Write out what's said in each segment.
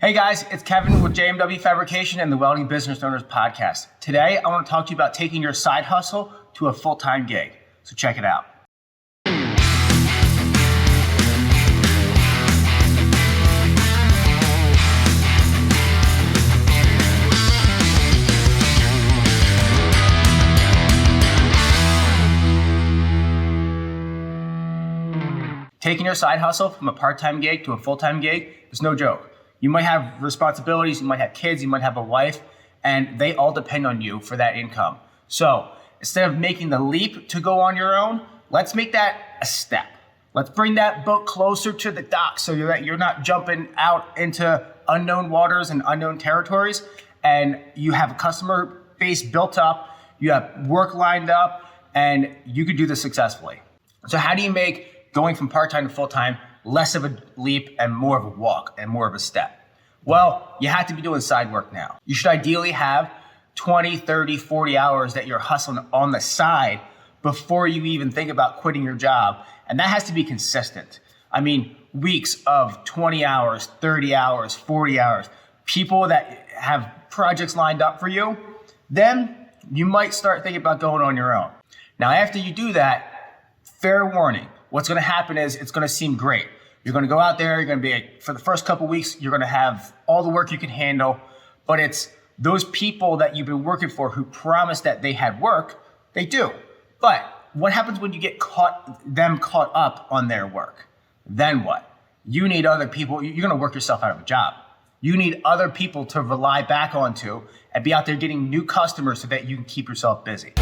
Hey guys, it's Kevin with JMW Fabrication and the Welding Business Owners Podcast. Today, I want to talk to you about taking your side hustle to a full-time gig. So check it out. Taking your side hustle from a part-time gig to a full-time gig is no joke. You might have responsibilities, you might have kids, you might have a wife, and they all depend on you for that income. So instead of making the leap to go on your own, let's make that a step. Let's bring that boat closer to the dock so that you're not jumping out into unknown waters and unknown territories, and you have a customer base built up, you have work lined up, and you can do this successfully. So how do you make going from part-time to full-time less of a leap and more of a walk and more of a step? Well, you have to be doing side work now. You should ideally have 20, 30, 40 hours that you're hustling on the side before you even think about quitting your job. And that has to be consistent. I mean, weeks of 20 hours, 30 hours, 40 hours, people that have projects lined up for you, then you might start thinking about going on your own. Now, after you do that, fair warning, what's going to happen is it's going to seem great. You're going to go out there, you're going to be, for the first couple weeks, you're going to have all the work you can handle, but it's those people that you've been working for who promised that they had work, they do. But what happens when you get caught up on their work? Then what? You need other people, you're going to work yourself out of a job. You need other people to rely back onto and be out there getting new customers so that you can keep yourself busy.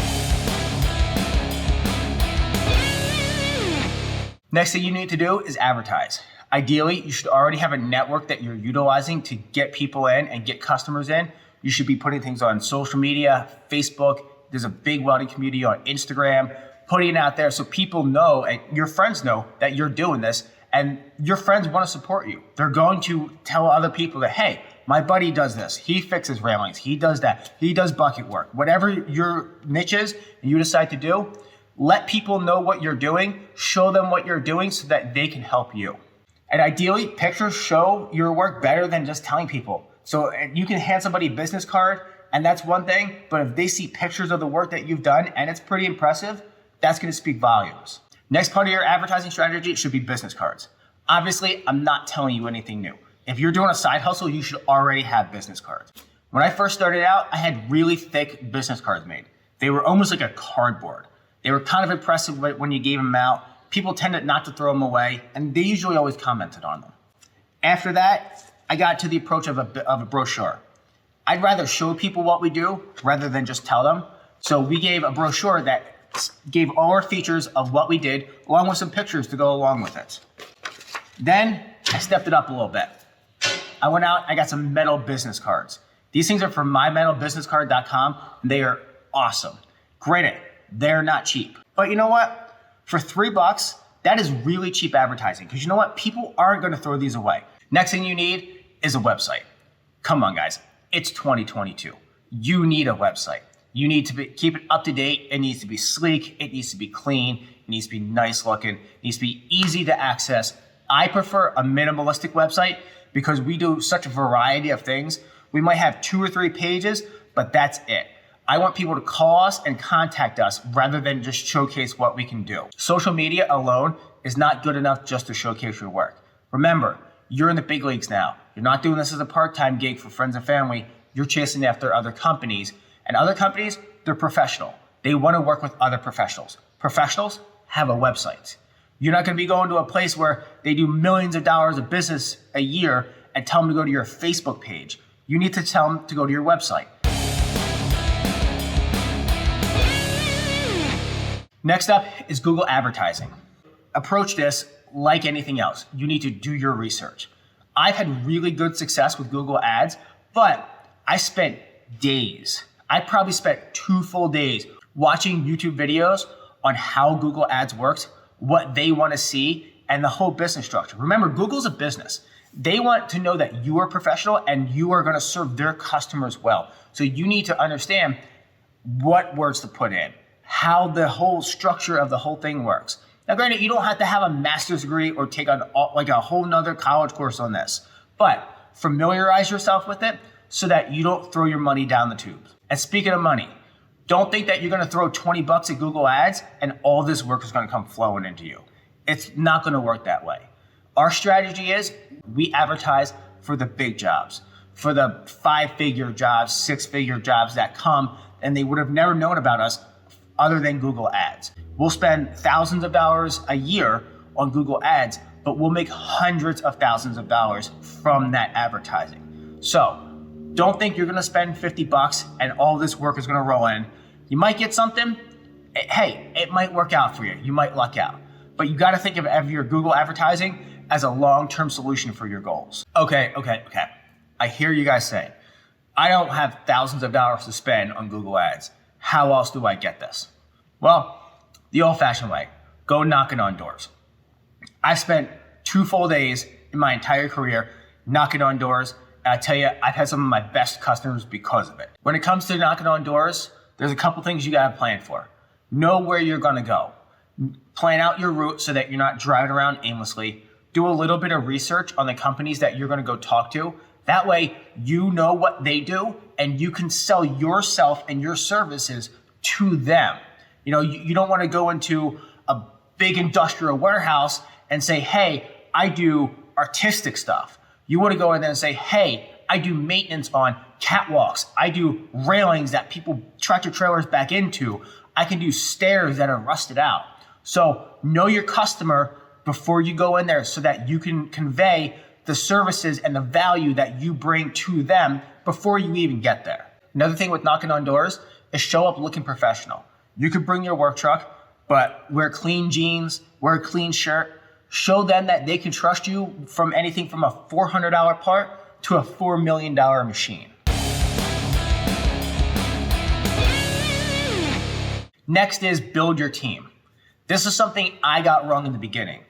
Next thing you need to do is advertise. Ideally, you should already have a network that you're utilizing to get people in and get customers in. You should be putting things on social media, Facebook. There's a big welding community on Instagram, putting it out there so people know and your friends know that you're doing this, and your friends want to support you. They're going to tell other people that, hey, my buddy does this. He fixes railings. He does that. He does bucket work. Whatever your niche is and you decide to do, let people know what you're doing, show them what you're doing so that they can help you. And ideally, pictures show your work better than just telling people. So you can hand somebody a business card, and that's one thing, but if they see pictures of the work that you've done and it's pretty impressive, that's gonna speak volumes. Next part of your advertising strategy should be business cards. Obviously, I'm not telling you anything new. If you're doing a side hustle, you should already have business cards. When I first started out, I had really thick business cards made. They were almost like a cardboard. They were kind of impressive when you gave them out. People tended not to throw them away, and they usually always commented on them. After that, I got to the approach of a brochure. I'd rather show people what we do rather than just tell them. So we gave a brochure that gave all our features of what we did, along with some pictures to go along with it. Then I stepped it up a little bit. I went out, I got some metal business cards. These things are from mymetalbusinesscard.com, and they are awesome. Granted, they're not cheap. But you know what? For $3, that is really cheap advertising, because you know what? People aren't going to throw these away. Next thing you need is a website. Come on, guys. It's 2022. You need a website. You need to keep it up to date. It needs to be sleek. It needs to be clean. It needs to be nice looking. It needs to be easy to access. I prefer a minimalistic website because we do such a variety of things. We might have 2 or 3 pages, but that's it. I want people to call us and contact us rather than just showcase what we can do. Social media alone is not good enough just to showcase your work. Remember, you're in the big leagues now. You're not doing this as a part-time gig for friends and family. You're chasing after other companies. And other companies, they're professional. They want to work with other professionals. Professionals have a website. You're not going to be going to a place where they do millions of dollars of business a year and tell them to go to your Facebook page. You need to tell them to go to your website. Next up is Google advertising. Approach this like anything else. You need to do your research. I've had really good success with Google ads, but I spent days. I probably spent 2 full days watching YouTube videos on how Google ads works, what they want to see, and the whole business structure. Remember, Google's a business. They want to know that you are professional and you are going to serve their customers well. So you need to understand what words to put in, how the whole structure of the whole thing works. Now, granted, you don't have to have a master's degree or take on like a whole nother college course on this, but familiarize yourself with it so that you don't throw your money down the tubes. And speaking of money, don't think that you're gonna throw 20 bucks at Google Ads and all this work is gonna come flowing into you. It's not gonna work that way. Our strategy is we advertise for the big jobs, for the 5-figure jobs, 6-figure jobs that come and they would have never known about us other than Google Ads. We'll spend thousands of dollars a year on Google Ads, but we'll make hundreds of thousands of dollars from that advertising. So don't think you're gonna spend 50 bucks and all this work is gonna roll in. You might get something, hey, it might work out for you. You might luck out. But you gotta think of your Google advertising as a long-term solution for your goals. Okay. I hear you guys saying, I don't have thousands of dollars to spend on Google Ads. How else do I get this? Well, the old-fashioned way, go knocking on doors. I've spent 2 full days in my entire career knocking on doors. And I tell you, I've had some of my best customers because of it. When it comes to knocking on doors, there's a couple things you gotta plan for. Know where you're gonna go. Plan out your route so that you're not driving around aimlessly. Do a little bit of research on the companies that you're gonna go talk to. That way, you know what they do and you can sell yourself and your services to them. You know, you don't wanna go into a big industrial warehouse and say, hey, I do artistic stuff. You wanna go in there and say, hey, I do maintenance on catwalks. I do railings that people tractor trailers back into. I can do stairs that are rusted out. So know your customer before you go in there so that you can convey the services and the value that you bring to them before you even get there. Another thing with knocking on doors is show up looking professional. You could bring your work truck, but wear clean jeans, wear a clean shirt. Show them that they can trust you from anything from a $400 part to a $4 million machine. Next is build your team. This is something I got wrong in the beginning.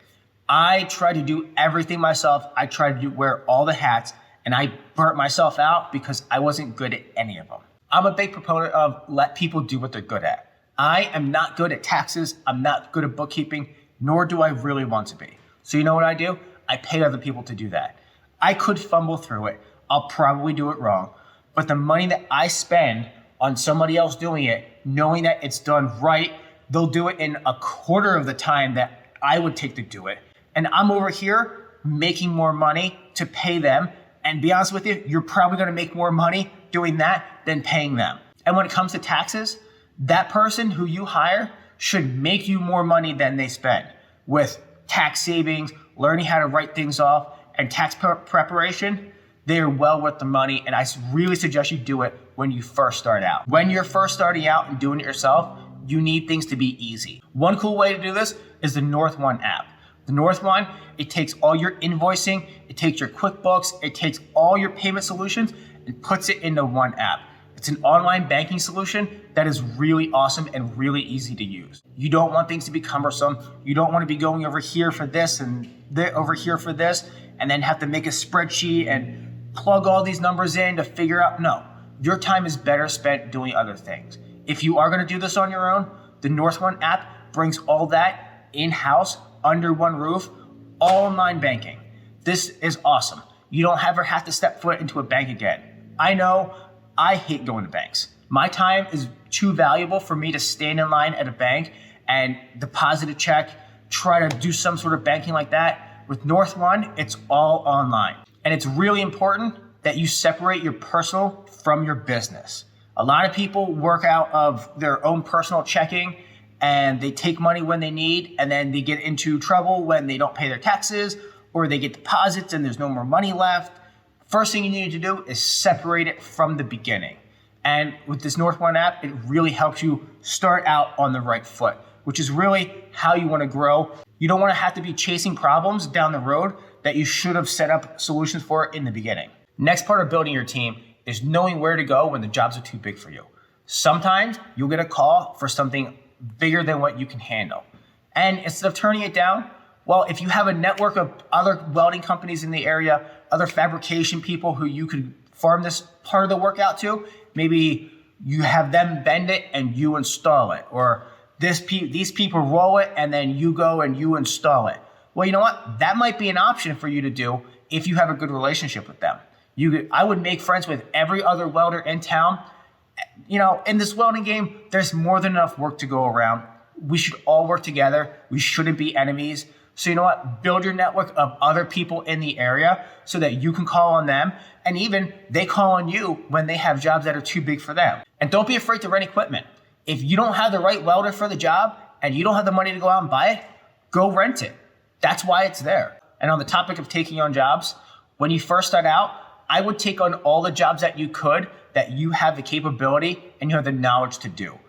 I tried to do everything myself. I tried to wear all the hats and I burnt myself out because I wasn't good at any of them. I'm a big proponent of let people do what they're good at. I am not good at taxes. I'm not good at bookkeeping, nor do I really want to be. So you know what I do? I pay other people to do that. I could fumble through it. I'll probably do it wrong. But the money that I spend on somebody else doing it, knowing that it's done right, they'll do it in a quarter of the time that I would take to do it. And I'm over here making more money to pay them. And be honest with you, you're probably gonna make more money doing that than paying them. And when it comes to taxes, that person who you hire should make you more money than they spend with tax savings, learning how to write things off, and tax preparation. They are well worth the money. And I really suggest you do it when you first start out. When you're first starting out and doing it yourself, you need things to be easy. One cool way to do this is the North One app. The North One, it takes all your invoicing, it takes your QuickBooks, it takes all your payment solutions and puts it into one app. It's an online banking solution that is really awesome and really easy to use. You don't want things to be cumbersome. You don't want to be going over here for this and over here for this and then have to make a spreadsheet and plug all these numbers in to figure out. No, your time is better spent doing other things. If you are going to do this on your own, the North One app brings all that in-house under one roof, all online banking. This is awesome. You don't ever have to step foot into a bank again. I know I hate going to banks. My time is too valuable for me to stand in line at a bank and deposit a check, try to do some sort of banking like that. With North One, it's all online. And it's really important that you separate your personal from your business. A lot of people work out of their own personal checking and they take money when they need, and then they get into trouble when they don't pay their taxes or they get deposits and there's no more money left. First thing you need to do is separate it from the beginning. And with this North One app, it really helps you start out on the right foot, which is really how you want to grow. You don't want to have to be chasing problems down the road that you should have set up solutions for in the beginning. Next part of building your team is knowing where to go when the jobs are too big for you. Sometimes you'll get a call for something bigger than what you can handle. And instead of turning it down, well, if you have a network of other welding companies in the area, other fabrication people who you could farm this part of the work out to, maybe you have them bend it and you install it, or these people roll it and then you go and you install it. Well, you know what? That might be an option for you to do if you have a good relationship with them. I would make friends with every other welder in town. In this welding game, there's more than enough work to go around. We should all work together. We shouldn't be enemies. So you know what? Build your network of other people in the area so that you can call on them, and even they call on you when they have jobs that are too big for them. And don't be afraid to rent equipment. If you don't have the right welder for the job and you don't have the money to go out and buy it, go rent it. That's why it's there. And on the topic of taking on jobs, when you first start out, I would take on all the jobs that you could, that you have the capability and you have the knowledge to do.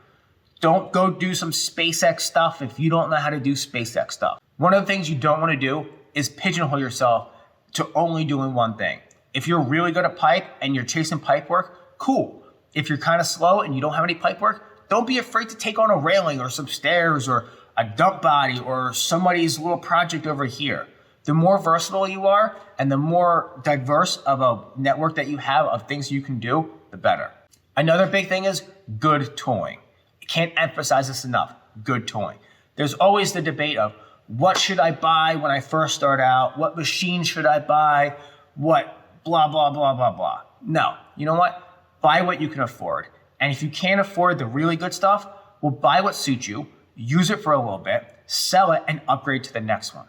Don't go do some SpaceX stuff if you don't know how to do SpaceX stuff. One of the things you don't want to do is pigeonhole yourself to only doing one thing. If you're really good at pipe and you're chasing pipe work, cool. If you're kind of slow and you don't have any pipe work, don't be afraid to take on a railing or some stairs or a dump body or somebody's little project over here. The more versatile you are and the more diverse of a network that you have of things you can do, the better. Another big thing is good tooling. I can't emphasize this enough, good tooling. There's always the debate of what should I buy when I first start out? What machine should I buy? What blah, blah, blah, blah, blah. No, you know what? Buy what you can afford. And if you can't afford the really good stuff, well, buy what suits you, use it for a little bit, sell it, and upgrade to the next one.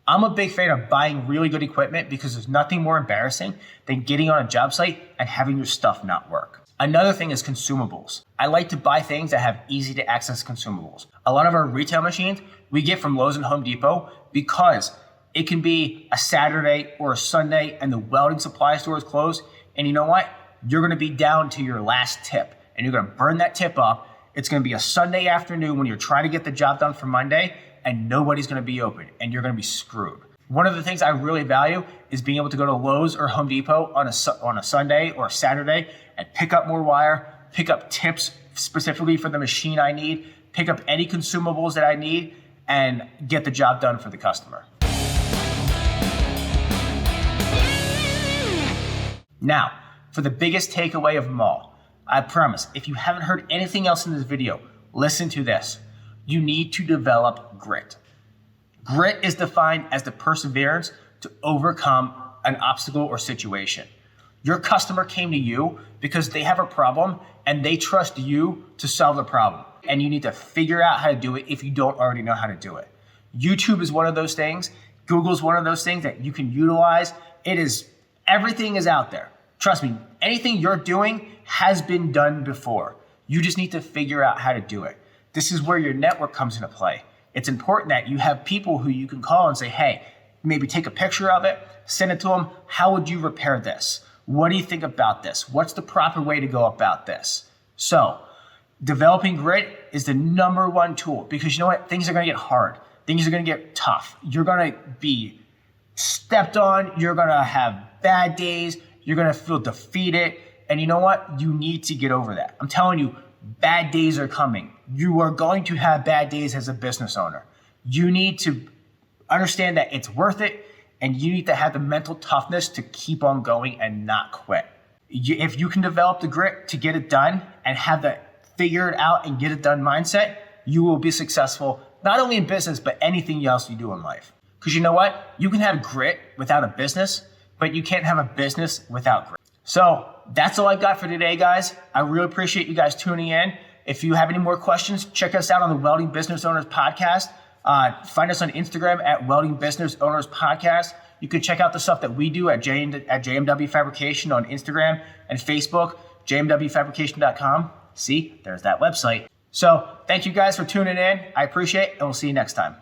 I'm a big fan of buying really good equipment because there's nothing more embarrassing than getting on a job site and having your stuff not work. Another thing is consumables. I like to buy things that have easy to access consumables. A lot of our retail machines we get from Lowe's and Home Depot because it can be a Saturday or a Sunday and the welding supply store is closed. And you know what? You're gonna be down to your last tip and you're gonna burn that tip up. It's gonna be a Sunday afternoon when you're trying to get the job done for Monday and nobody's gonna be open and you're gonna be screwed. One of the things I really value is being able to go to Lowe's or Home Depot on a Sunday or a Saturday and pick up more wire, pick up tips specifically for the machine I need, pick up any consumables that I need, and get the job done for the customer. Now, for the biggest takeaway of them all, I promise, if you haven't heard anything else in this video, listen to this. You need to develop grit. Grit is defined as the perseverance to overcome an obstacle or situation. Your customer came to you because they have a problem and they trust you to solve the problem. And you need to figure out how to do it if you don't already know how to do it. YouTube is one of those things. Google is one of those things that you can utilize. Everything is out there. Trust me, anything you're doing has been done before. You just need to figure out how to do it. This is where your network comes into play. It's important that you have people who you can call and say, hey, maybe take a picture of it, send it to them. How would you repair this? What do you think about this? What's the proper way to go about this? So developing grit is the number one tool because you know what? Things are going to get hard. Things are going to get tough. You're going to be stepped on. You're going to have bad days. You're going to feel defeated. And you know what? You need to get over that. I'm telling you, bad days are coming. You are going to have bad days as a business owner. You need to understand that it's worth it, and you need to have the mental toughness to keep on going and not quit. If you can develop the grit to get it done and have that figure it out and get it done mindset, you will be successful, not only in business, but anything else you do in life. Because you know what? You can have grit without a business, but you can't have a business without grit. So that's all I've got for today, guys. I really appreciate you guys tuning in. If you have any more questions, check us out on the Welding Business Owners Podcast. Find us on Instagram at Welding Business Owners Podcast. You can check out the stuff that we do at JMW Fabrication on Instagram and Facebook, jmwfabrication.com. See, there's that website. So thank you guys for tuning in. I appreciate it, and we'll see you next time.